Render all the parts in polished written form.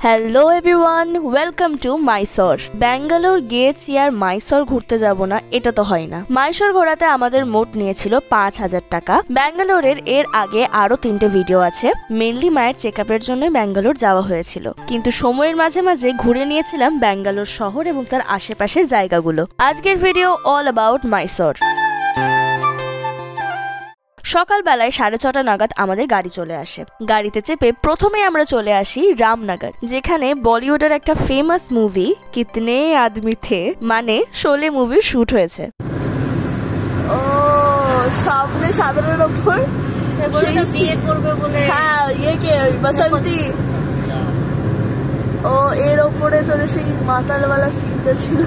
Hello everyone, welcome to Mysore. Bangalore গিয়েছি আর মাইসর ঘুরতে যাব না, এটা তো হয় না। মাইসর ঘোরাতে আমাদের মোট নিয়েছিল 5,000 টাকা। ব্যাঙ্গালোরের এর আগে আরো 3টে ভিডিও আছে। মেনলি মায়ের চেকআপের জন্য ব্যাঙ্গালোর যাওয়া হয়েছিল, কিন্তু সময়ের মাঝে মাঝে ঘুরে নিয়েছিলাম ব্যাঙ্গালোর শহর এবং তার আশেপাশের জায়গাগুলো। আজকের ভিডিও অল অ্যাবাউট মাইসর। সকালবেলায় 6:30 নাগাদ আমাদের গাড়ি চলে আসে। গাড়িতে চেপে প্রথমে আমরা চলে আসি রামনগর, যেখানে বলিউডের একটা famous movie Kitne Aadmi the মানে শোলে মুভির শুট হয়েছে। ও সামনে সাধারণের উপর বিয়ে করবে বলে, হ্যাঁ ইয়ে কে বসন্তী, ও এর ওপরে চলে সেই মাতালওয়ালা সিনটা ছিল।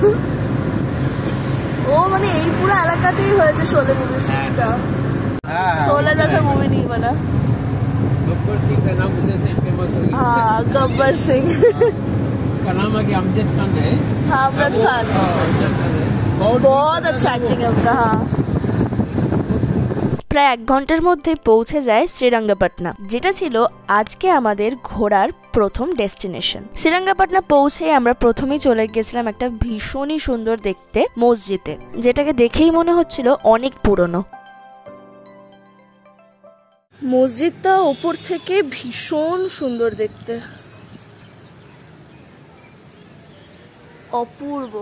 ও মানে এই পুরো এলাকাতেই হয়েছে শোলে মুভির শুটটা। 16 जैसा मूवी नहीं बना। गब्बर सिंह का नाम जैसे फेमस हो गया। हाँ, गब्बर सिंह। उसका नाम है कि अमजद खान है। हाँ, अमजद खान। बहुत अच्छा एक्टिंग है उनका। हाँ, প্রায় 1 ঘন্টার মধ্যে পৌঁছে যায় শ্রীরঙ্গপটনা, যেটা ছিল আজকে আমাদের ঘোরার প্রথম ডেস্টিনেশন। শ্রীরঙ্গপটনা পৌঁছে আমরা প্রথমেই চলে গেছিলাম একটা ভীষণই সুন্দর দেখতে মসজিদে, যেটাকে দেখেই মনে হচ্ছিল অনেক পুরনো। মসজিদটা উপর থেকে ভীষণ সুন্দর দেখতে, অপূর্ব।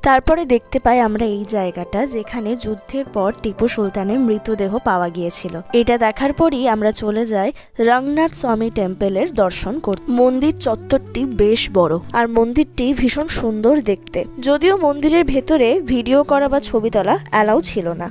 তারপরে দেখতে পাই আমরা এই জায়গাটা, যেখানে যুদ্ধের পর টিপু সুলতানের মৃতদেহ পাওয়া গিয়েছিল। এটা দেখার পরই আমরা চলে যাই রঙ্গনাথ স্বামী টেম্পলের দর্শন করতে। মন্দির চত্বরটি বেশ বড় আর মন্দিরটি ভীষণ সুন্দর দেখতে, যদিও মন্দিরের ভেতরে ভিডিও করা বা ছবি তোলা অ্যালাউ ছিল না।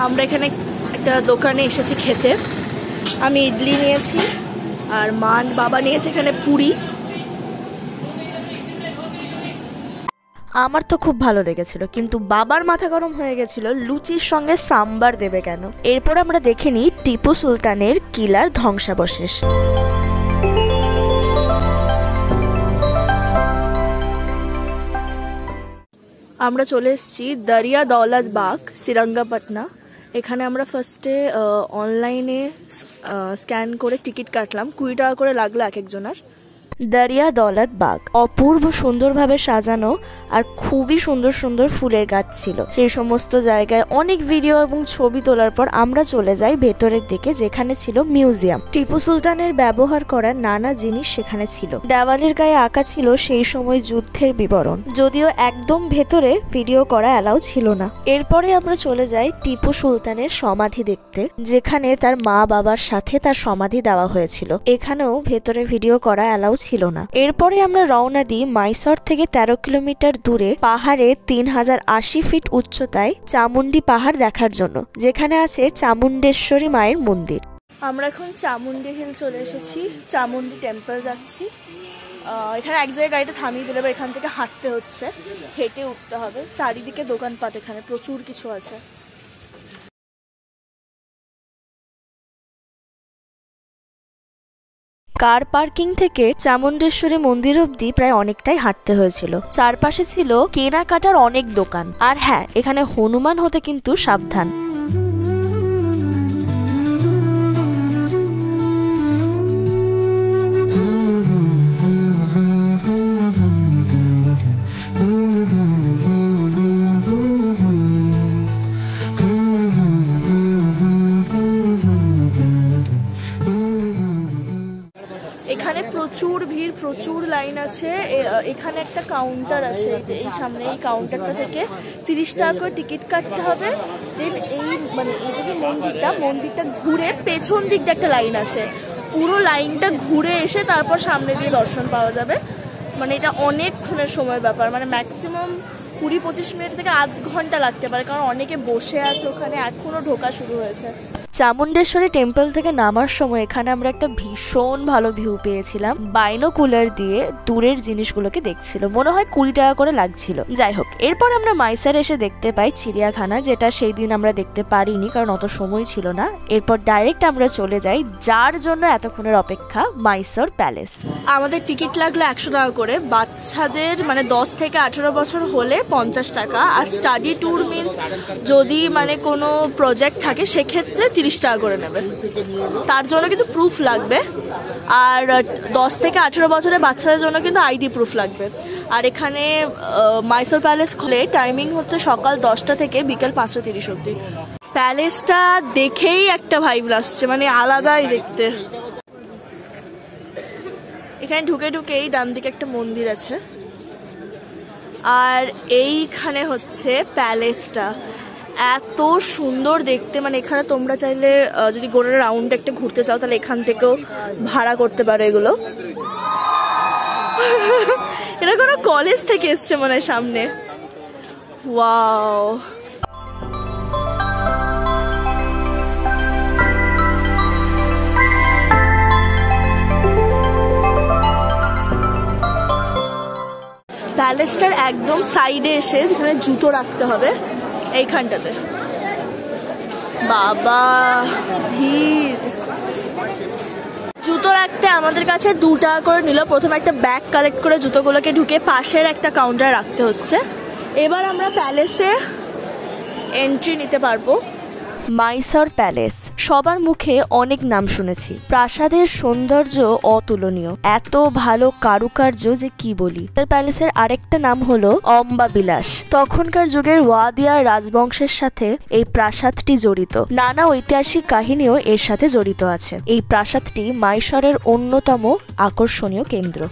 আমরা এখানে একটা দোকানে এসেছি খেতে। আমি ইডলি নিয়েছি আর বাবা নিয়েছে এখানে পুরি। আমার তো খুব ভালো লেগেছিল, কিন্তু বাবার মাথা গরম হয়ে গেছিল লুচির সঙ্গে সাম্বার দেবে কেন। এরপর আমরা দেখে নিই টিপু সুলতানের কিলার ধ্বংসাবশেষ। আমরা চলে এসেছি দরিয়া দৌলত বাগ, শ্রীরঙ্গপটনা। এখানে আমরা ফার্স্টে অনলাইনে স্ক্যান করে টিকিট কাটলাম, 20 টাকা করে লাগলো এক একজনের। দরিয়া দৌলত বাগ অপূর্ব সুন্দরভাবে সাজানো আর খুবই সুন্দর সুন্দর ফুলের গাছ ছিল। সেই সমস্ত জায়গায় অনেক ভিডিও এবং ছবি তোলার পর আমরা চলে যাই ভেতরের দিকে, যেখানে ছিল মিউজিয়াম। টিপু সুলতানের ব্যবহার করা নানা জিনিস সেখানে ছিল। দেওয়ালের গায়ে আঁকা ছিল সেই সময় যুদ্ধের বিবরণ, যদিও একদম ভেতরে ভিডিও করা অ্যালাউ ছিল না। এরপরে আমরা চলে যাই টিপু সুলতানের সমাধি দেখতে, যেখানে তার মা বাবার সাথে তার সমাধি দেওয়া হয়েছিল। এখানেও ভেতরে ভিডিও করা অ্যালাউ ছিল না। এরপরে আমরা রওনা দিই মাইসর থেকে 13 কিলোমিটার দূরে পাহাড়ে 3080 ফিট উচ্চতায় চামুন্ডি পাহাড় দেখার জন্য, যেখানে আছে চামুন্ডেশ্বরী মায়ের মন্দির। আমরা এখন চামুন্ডি হিল চলে এসেছি, চামুন্ডি টেম্পল যাচ্ছি। এখানে এক জায়গায় গাড়িটা থামিয়ে দিলে এখান থেকে হাঁটতে হচ্ছে, হেঁটে উঠতে হবে। চারিদিকে দোকানপাট, এখানে প্রচুর কিছু আছে। কার পার্কিং থেকে চামুন্ডেশ্বরী মন্দির অব্দি প্রায় অনেকটাই হাঁটতে হয়েছিল। চারপাশে ছিল কেনাকাটার অনেক দোকান, আর হ্যাঁ, এখানে হনুমান হতে কিন্তু সাবধান। এখানে প্রচুর ভিড়, প্রচুর লাইন আছে। এখানে একটা কাউন্টার আছে, যে এই সামনে এই কাউন্টারটা থেকে 30 টাকা করে টিকিট কাটতে হবে। দেন এই মানে এই যে মন্দিরটা ঘুরে পেছন দিক দিয়ে একটা লাইন আছে, পুরো লাইনটা ঘুরে এসে তারপর সামনে দিয়ে দর্শন পাওয়া যাবে। মানে এটা অনেকক্ষণের সময় ব্যাপার, মানে ম্যাক্সিমাম 20-25 মিনিট থেকে আধ ঘন্টা লাগতে পারে, কারণ অনেকে বসে আছে ওখানে, এখনো ঢোকা শুরু হয়েছে। চামুণ্ডেশ্বরী টেম্পল থেকে নামার সময় এখানে আমরা একটা ভীষণ ভালো ভিউ পেয়েছিলাম। বাইনোকুলার দিয়ে দূরের জিনিসগুলোকে দেখছিল, মনে হয় 20 টাকা করে লাগছিল। যাই হোক, এরপর আমরা মাইসর এসে দেখতে পাই চিড়িয়াখানা, যেটা সেই দিন আমরা দেখতে পারিনি কারণ অত সময় ছিল না। এরপর ডাইরেক্ট আমরা চলে যাই যার জন্য এতক্ষণের অপেক্ষা, মাইসোর প্যালেস। আমাদের টিকিট লাগলো 100 টাকা করে, বাচ্চাদের মানে 10 থেকে 18 বছর হলে 50 টাকা, আর স্টাডি ট্যুর মিনস যদি মানে কোনো প্রজেক্ট থাকে সেক্ষেত্রে 30 টাকা করে নেবে। তার জন্য কিন্তু প্রুফ লাগবে, আর 10 থেকে 18 বছরের বাচ্চাদের জন্য কিন্তু আইডি প্রুফ লাগবে। আর এখানে মাইসোর প্যালেস খুলে টাইমিং হচ্ছে সকাল 10টা থেকে বিকেল 5:30 অবধি। প্যালেসটা দেখেই একটা ভাইব আসছে, মানে আলাদাই দেখতে। এখানে ঢুকেই ডান দিকে একটা মন্দির আছে, আর এইখানে হচ্ছে প্যালেসটা এত সুন্দর দেখতে। মানে এখানে তোমরা চাইলে যদি গোটা রাউন্ড একটা ঘুরতে চাও তাহলে এখান থেকেও ভাড়া করতে পারো এগুলো। এটা কোনো কলেজ থেকে এসছে মনে হয় সামনে। ওয়াও, প্যালেসটার একদম সাইডে এসে যেখানে জুতো রাখতে হবে এইখানটাতে, বাবা ভিড়। জুতো রাখতে আমাদের কাছে 2 টাকা করে নিল। প্রথমে একটা ব্যাগ কালেক্ট করে জুতোগুলোকে ঢুকে পাশের একটা কাউন্টারে রাখতে হচ্ছে। এবার আমরা প্যালেসে এন্ট্রি নিতে পারবো। মাইসোর প্যালেস সবার মুখে অনেক নাম শুনেছি। প্রাসাদের সৌন্দর্য অতুলনীয়, এত ভালো কারুকার্য যে কি বলি। প্যালেসের আরেকটা নাম হলো অম্বাবিলাস। তখনকার যুগের ওয়াদিয়া রাজবংশের সাথে এই প্রাসাদটি জড়িত। নানা ঐতিহাসিক কাহিনীও এর সাথে জড়িত আছে। এই প্রাসাদটি মাইসোরের অন্যতম আকর্ষণীয় কেন্দ্র।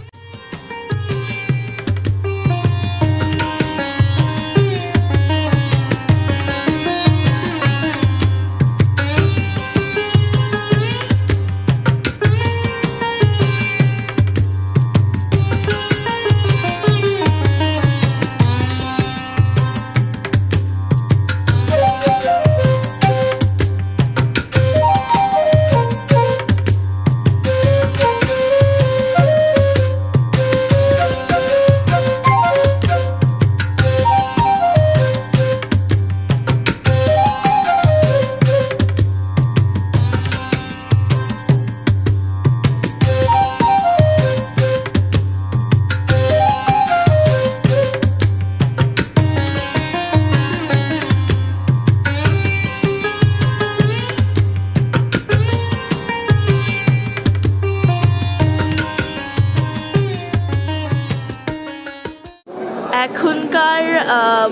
এখনকার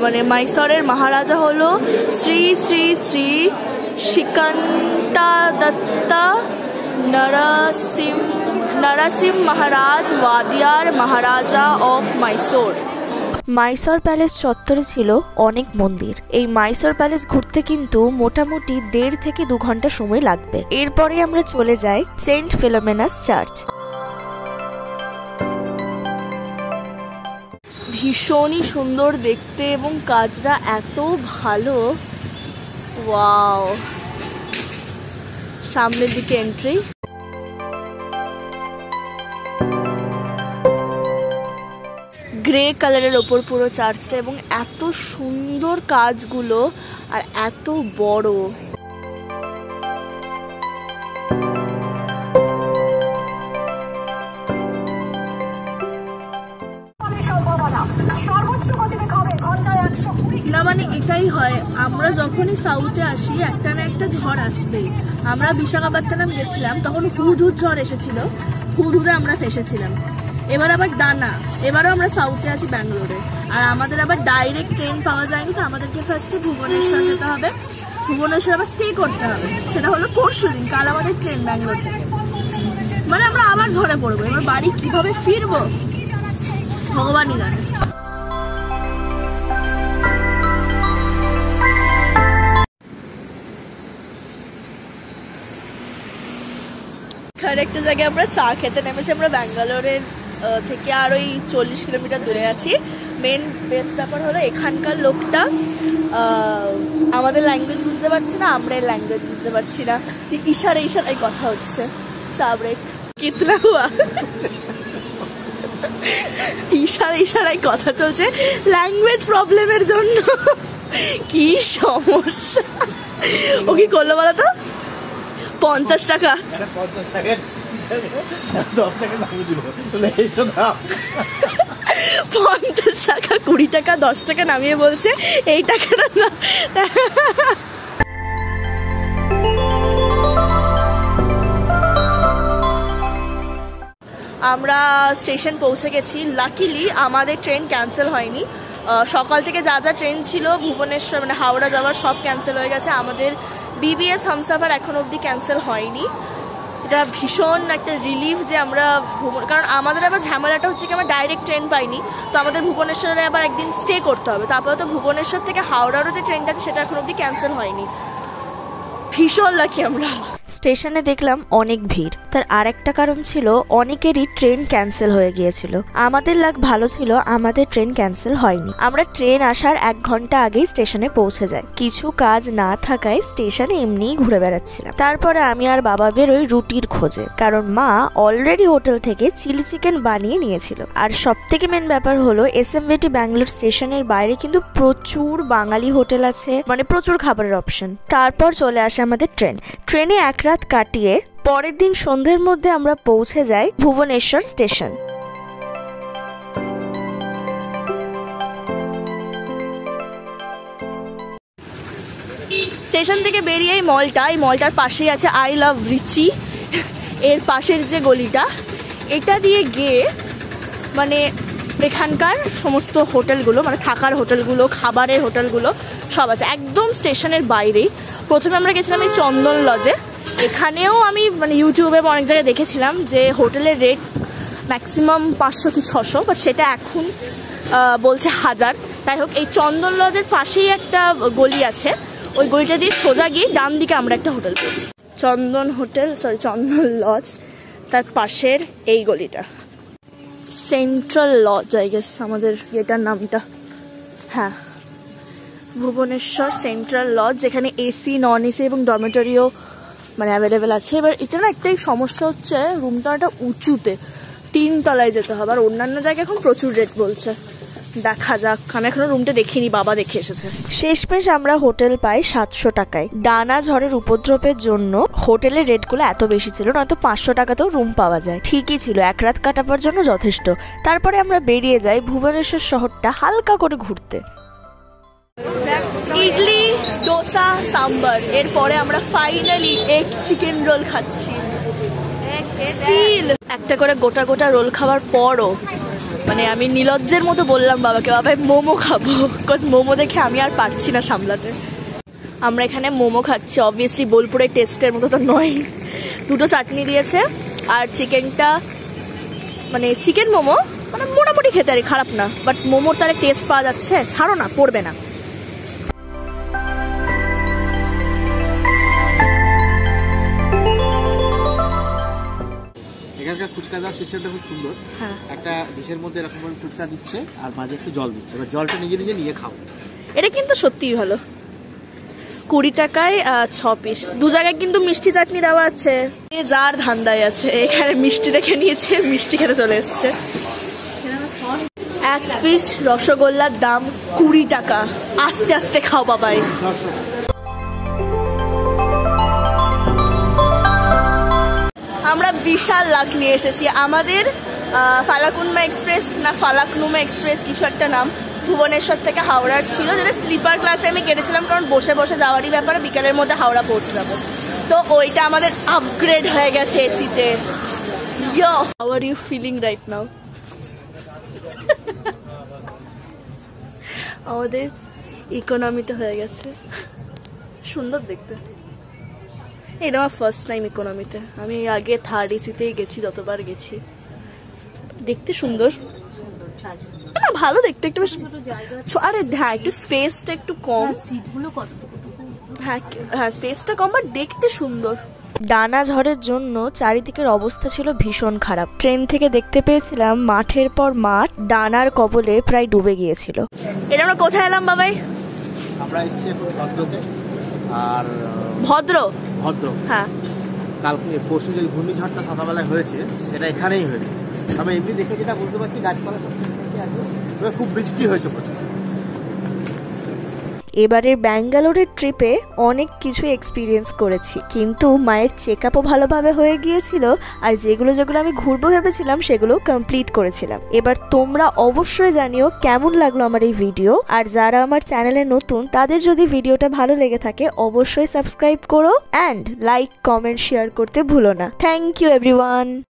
মানে মাইসোরের মহারাজা হলো শ্রী শ্রী শ্রী শ্রীকান্তাদত্তা নরসিম মহারাজ, ওয়াদিয়ার মহারাজা অফ মাইসোর। মাইসোর প্যালেস চত্বরে ছিল অনেক মন্দির। এই মাইসোর প্যালেস ঘুরতে কিন্তু মোটামুটি 1.5 থেকে 2 ঘন্টা সময় লাগবে। এরপরে আমরা চলে যাই সেন্ট ফিলোমেনাস চার্চ। ভীষণই সুন্দর দেখতে এবং কাজটা এত ভালো। ওয়াও, সামনের দিকে এন্ট্রি। গ্রে কালারের ওপর পুরো চার্চটা, এবং এত সুন্দর কাজগুলো আর এত বড়। না মানে এটাই হয়, আমরা যখনই সাউথে আসি একটা না একটা ঝড় আসবেই। আমরা বিশাখাপত্তনম গেছিলাম, তখন হুদহুদ ঝড় এসেছিল, হুদহুদে আমরা ফেসেছিলাম। এবার আবার ডানা, এবারও আমরা সাউথে আছি ব্যাঙ্গালোরে, আর আমাদের আবার ডাইরেক্ট ট্রেন পাওয়া যায়নি, তো আমাদেরকে ফার্স্টে ভুবনেশ্বর যেতে হবে। ভুবনেশ্বর আবার স্টে করতে হবে, সেটা হলো পরশুদিন। কাল আমাদের ট্রেন ব্যাঙ্গালোর থেকে, মানে আমরা আবার ঝড়ে পড়বো। এবার বাড়ি কিভাবে ফিরবো ভগবানই জানে। এখানে একটা জায়গায় আমরা চা খেতে নেমেছি। আমরা ব্যাঙ্গালোরের থেকে আর ওই 40 কিলোমিটার দূরে আছি। মেন বেস্ট ব্যাপার হলো এখানকার লোকটা আমাদের ল্যাঙ্গুয়েজ বুঝতে পারছি না, আমরা এর ল্যাঙ্গুয়েজ বুঝতে পারছি না, ইশারায় কথা হচ্ছে। সাবরেক কিতনা হুয়া, ইশারায় কথা চলছে ল্যাঙ্গুয়েজ প্রবলেমের জন্য। কি সমস্যা। ও কি করলো বলো তো? 50 টাকা 50 টাকা 20 টাকা 10 টাকা নামিয়ে বলছে এই টাকাটা না। আমরা স্টেশন পৌঁছে গেছি। লাকিলি আমাদের ট্রেন ক্যান্সেল হয়নি। সকাল থেকে যা যা ট্রেন ছিল ভুবনেশ্বর মানে হাওড়া যাওয়ার সব ক্যান্সেল হয়ে গেছে। আমাদের BBS হামসাফার এখন অবধি ক্যান্সেল হয়নি। এটা ভীষণ একটা রিলিফ যে আমরা কারণ আমাদের আবার ঝামেলাটা হচ্ছে কি আমরা ডাইরেক্ট ট্রেন পাইনি, তো আমাদের ভুবনেশ্বরে আবার একদিন স্টে করতে হবে। তারপরে তো ভুবনেশ্বর থেকে হাওড়ারও যে ট্রেনটা সেটা এখন অবধি ক্যান্সেল হয়নি। ভীষণ লাকি আমরা। স্টেশনে দেখলাম অনেক ভিড়, তার আরেকটা কারণ ছিল অনেকেরই ট্রেন ক্যান্সেল হয়ে গিয়েছিল। আমাদের লাক ভালো ছিল, আমাদের ট্রেন ক্যান্সেল হয়নি। আমরা ট্রেন আসার 1 ঘন্টা আগেই স্টেশনে পৌঁছে যাই। কিছু কাজ না থাকায় স্টেশনে এমনিই ঘুরে বেড়াচ্ছিলাম। তারপরে আমি আর বাবা বেরোই রুটির খোঁজে, কারণ মা অলরেডি হোটেল থেকে চিলি চিকেন বানিয়ে নিয়েছিল। আর সব থেকে মেন ব্যাপার হলো SMVT ব্যাঙ্গালোর স্টেশনের বাইরে কিন্তু প্রচুর বাঙালি হোটেল আছে, মানে প্রচুর খাবারের অপশন। তারপর চলে আসে আমাদের ট্রেনে 1 রাত কাটিয়ে পরের দিন সন্ধ্যের মধ্যে আমরা পৌঁছে যাই ভুবনেশ্বর স্টেশন। স্টেশন থেকে বেরিয়ে এই মলটার পাশেই আছে আই লাভ রিচি। এর পাশের যে গলিটা, এটা দিয়ে গিয়ে মানে এখানকার সমস্ত হোটেলগুলো, মানে থাকার হোটেলগুলো, খাবারের হোটেলগুলো সব আছে একদম স্টেশনের বাইরেই। প্রথমে আমরা গেছিলাম এই চন্দন লজে। এখানেও আমি মানে ইউটিউবে অনেক জায়গায় দেখেছিলাম যে হোটেলের রেট ম্যাক্সিমাম 500 কি 600, বাট সেটা এখন বলছে 1000। তাই হোক, এই চন্দন লজের পাশেই একটা গলি আছে, ওই গলিটা দিয়ে সোজা গিয়ে ডান দিকে আমরা একটা হোটেল পেয়েছি, চন্দন লজ। তার পাশের এই গলিটা সেন্ট্রাল লজ, আই গেস আমাদের এটার নামটা। হ্যাঁ, ভুবনেশ্বর সেন্ট্রাল লজ, যেখানে AC, নন AC এবং ডরমেটরিও মানে অ্যাভেলেবেল আছে। এবার এটা না একটাই সমস্যা হচ্ছে, রুমটা একটা উঁচুতে, 3 তলায় যেতে হবে। আর অন্যান্য জায়গায় এখন প্রচুর রেট বলছে। দেখা যাক, আমি এখনো রুমটা দেখিনি, বাবা দেখে এসেছে। শেষমেশ আমরা হোটেল পাই 700 টাকায়। ডানা ঝড়ের উপদ্রবের জন্য হোটেলের রেটগুলো এত বেশি ছিল, নয়তো 500 টাকাতেও রুম পাওয়া যায়। ঠিকই ছিল, 1 রাত কাটাবার জন্য যথেষ্ট। তারপরে আমরা বেরিয়ে যাই ভুবনেশ্বর শহরটা হালকা করে ঘুরতে। ইডলি, ডোসা, সাম্বার, এরপরে আমরা ফাইনালি এগ চিকেন রোল খাচ্ছি। একটা করে গোটা গোটা রোল খাওয়ার পরও মানে আমি নিলজ্জের মতো বললাম বাবাকে, বাবা মোমো খাবো, বিকজ মোমো দেখে আমি আর পারছি না সামলাতে। আমরা এখানে মোমো খাচ্ছি, অবভিয়াসলি বোলপুরের টেস্টের মতো তো নয়। 2টো চাটনি দিয়েছে, আর চিকেনটা মানে চিকেন মোমো মানে মোটামুটি খেতে আর খারাপ না, বাট মোমোর তার টেস্ট পাওয়া যাচ্ছে, ছাড়ো না, পড়বে না। এখানকার ফুচকা দেওয়ার সিস্টেমটা খুব সুন্দর। একটা ডিশের মধ্যে এরকম ফুচকা দিচ্ছে আর মাঝে একটু জল দিচ্ছে, এবার জলটা নিজে নিয়ে খাও। এটা কিন্তু সত্যিই ভালো। 20 টাকায় 6 পিস। 2 জায়গায় কিন্তু মিষ্টি চাটনি দেওয়া আছে। যার ধান্দায় আছে এখানে মিষ্টি দেখে নিয়েছে, মিষ্টি খেতে চলে এসছে। 1 পিস রসগোল্লার দাম 20 টাকা। আস্তে আস্তে খাও বাবাই। আমরা বিশাল লাখ নিয়ে এসেছি। আমাদের ফালাকুনমা এক্সপ্রেস না ফালাকনুমা এক্সপ্রেস কিছু একটা নাম, ভুবনেশ্বর থেকে হাওড়ার ছিল, যেটা স্লিপার ক্লাসে আমি কেটেছিলাম, কারণ বসে বসে যাওয়ারই ব্যাপারে, বিকেলের মধ্যে হাওড়া পৌঁছে যাবো। তো ওইটা আমাদের আপগ্রেড হয়ে গেছে এসিতে। Yo, how are you feeling right now? আমাদের ইকোনমিতে হয়ে গেছে, সুন্দর দেখতে। এটা আমার ফার্স্ট টাইম ইকোনমিতে। আমি আগে 3rd এসিতেই গেছি, যতবার গেছি। দেখতে সুন্দর, না ভালো দেখতে, একটু আরে হ্যাঁ একটু স্পেসটা একটু কম, হ্যাঁ স্পেসটা কম, বাট দেখতে সুন্দর। ডানা ঝড়ের জন্য চারিদিকের অবস্থা ছিল ভীষণ খারাপ। ট্রেন থেকে দেখতে পেয়েছিলাম মাঠের পর মাঠ ডানার কবলে প্রায় ডুবে গিয়েছিল। এটা আমরা কোথায় এলাম বাবাই? আমরা এসেছি এখন ভদ্রতে। আর ভদ্র ভদ্র হ্যাঁ, কালকে পরশু যে ঘূর্ণিঝড়টা সকালবেলায় হয়েছে সেটা এখানেই হয়েছে। তবে এমনি দেখে যেটা বলতে পারছি গাছপালা সব ঠিকঠাকই আছে, তবে খুব বৃষ্টি হয়েছে প্রচুর। এবারের ব্যাঙ্গালোরের ট্রিপে অনেক কিছু এক্সপিরিয়েন্স করেছি, কিন্তু মায়ের চেক আপও ভালোভাবে হয়ে গিয়েছিল, আর যেগুলো আমি ঘুরবো ভেবেছিলাম সেগুলো কমপ্লিট করেছিলাম। এবার তোমরা অবশ্যই জানিও কেমন লাগলো আমার এই ভিডিও, আর যারা আমার চ্যানেলে নতুন তাদের যদি ভিডিওটা ভালো লেগে থাকে অবশ্যই সাবস্ক্রাইব করো, অ্যান্ড লাইক কমেন্ট শেয়ার করতে ভুলো না। Thank you everyone.